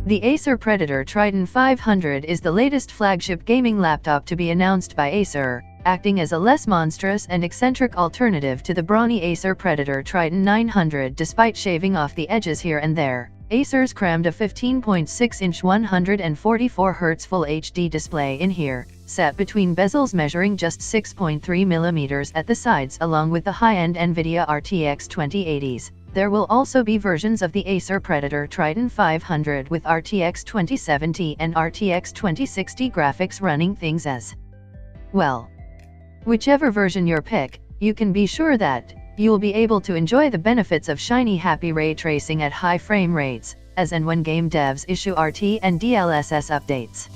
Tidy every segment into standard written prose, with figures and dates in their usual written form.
The Acer Predator Triton 500 is the latest flagship gaming laptop to be announced by Acer, acting as a less monstrous and eccentric alternative to the brawny Acer Predator Triton 900. Despite shaving off the edges here and there, Acer's crammed a 15.6-inch 144Hz Full HD display in here, set between bezels measuring just 6.3 mm at the sides along with the high-end NVIDIA RTX 2080s. There will also be versions of the Acer Predator Triton 500 with RTX 2070 and RTX 2060 graphics running things as well. Whichever version you pick, you can be sure that you'll be able to enjoy the benefits of shiny happy ray tracing at high frame rates, as and when game devs issue RT and DLSS updates.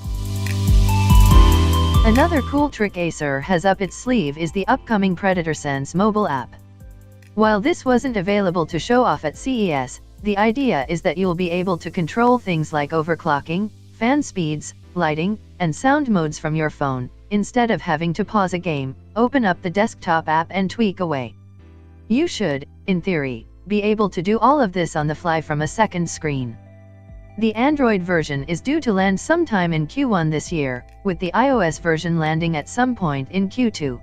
Another cool trick Acer has up its sleeve is the upcoming Predator Sense mobile app. While this wasn't available to show off at CES, the idea is that you'll be able to control things like overclocking, fan speeds, lighting, and sound modes from your phone, instead of having to pause a game, open up the desktop app and tweak away. You should, in theory, be able to do all of this on the fly from a second screen. The Android version is due to land sometime in Q1 this year, with the iOS version landing at some point in Q2.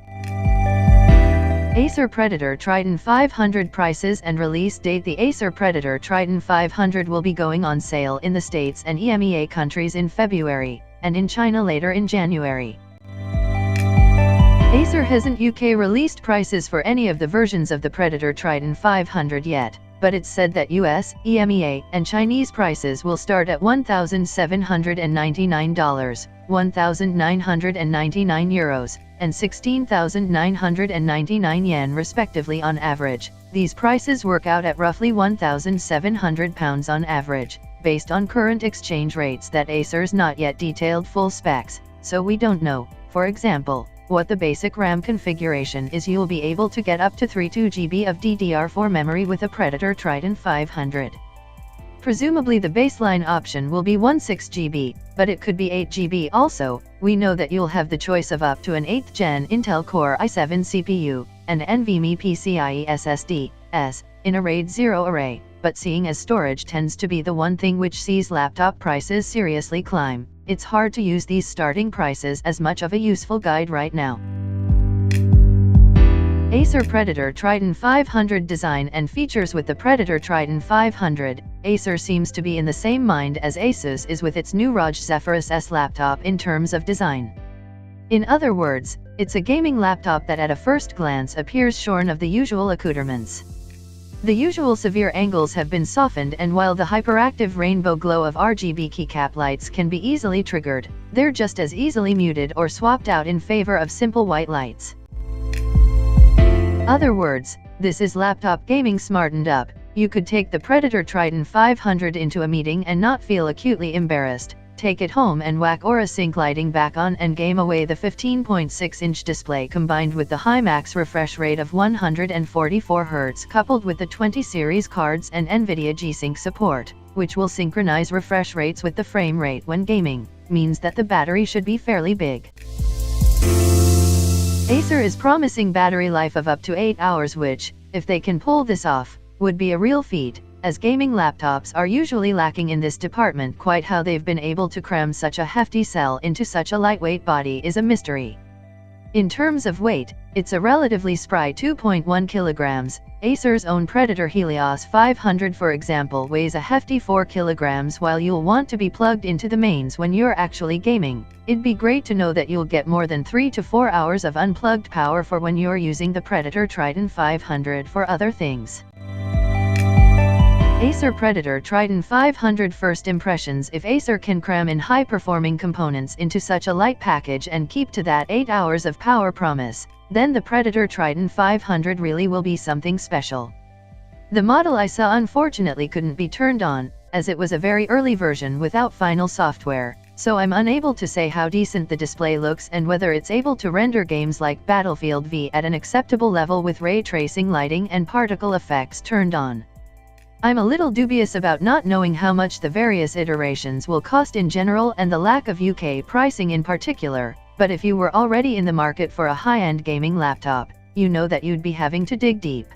Acer Predator Triton 500 prices and release date. The Acer Predator Triton 500 will be going on sale in the States and EMEA countries in February, and in China later in January. Acer hasn't UK released prices for any of the versions of the Predator Triton 500 yet, but it's said that US, EMEA, and Chinese prices will start at $1,799, €1,999, and 16,999 yen respectively on average. These prices work out at roughly £1,700 on average, based on current exchange rates that Acer's not yet detailed full specs, so we don't know, for example, what the basic RAM configuration is. You'll be able to get up to 32 GB of DDR4 memory with a Predator Triton 500. Presumably the baseline option will be 16 GB, but it could be 8 GB also. We know that you'll have the choice of up to an 8th Gen Intel Core i7 CPU, and NVMe PCIe SSD, in a RAID 0 array, but seeing as storage tends to be the one thing which sees laptop prices seriously climb, it's hard to use these starting prices as much of a useful guide right now. Acer Predator Triton 500 design and features. With the Predator Triton 500, Acer seems to be in the same mind as Asus is with its new ROG Zephyrus S laptop in terms of design. In other words, it's a gaming laptop that at a first glance appears shorn of the usual accoutrements. The usual severe angles have been softened, and while the hyperactive rainbow glow of RGB keycap lights can be easily triggered, they're just as easily muted or swapped out in favor of simple white lights. Other words, this is laptop gaming smartened up. You could take the Predator Triton 500 into a meeting and not feel acutely embarrassed, take it home and whack AuraSync lighting back on and game away. The 15.6-inch display combined with the high max refresh rate of 144 Hz coupled with the 20 series cards and NVIDIA G-Sync support, which will synchronize refresh rates with the frame rate when gaming, means that the battery should be fairly big. Acer is promising battery life of up to 8 hours, which, if they can pull this off, would be a real feat, as gaming laptops are usually lacking in this department. Quite how they've been able to cram such a hefty cell into such a lightweight body is a mystery. In terms of weight, it's a relatively spry 2.1 kilograms. Acer's own Predator Helios 500 for example weighs a hefty 4 kilograms. While you'll want to be plugged into the mains when you're actually gaming, it'd be great to know that you'll get more than 3 to 4 hours of unplugged power for when you're using the Predator Triton 500 for other things. Acer Predator Triton 500 first impressions. If Acer can cram in high-performing components into such a light package and keep to that 8 hours of power promise, then the Predator Triton 500 really will be something special. The model I saw unfortunately couldn't be turned on, as it was a very early version without final software, so I'm unable to say how decent the display looks and whether it's able to render games like Battlefield V at an acceptable level with ray tracing lighting and particle effects turned on. I'm a little dubious about not knowing how much the various iterations will cost in general and the lack of UK pricing in particular, but if you were already in the market for a high-end gaming laptop, you know that you'd be having to dig deep.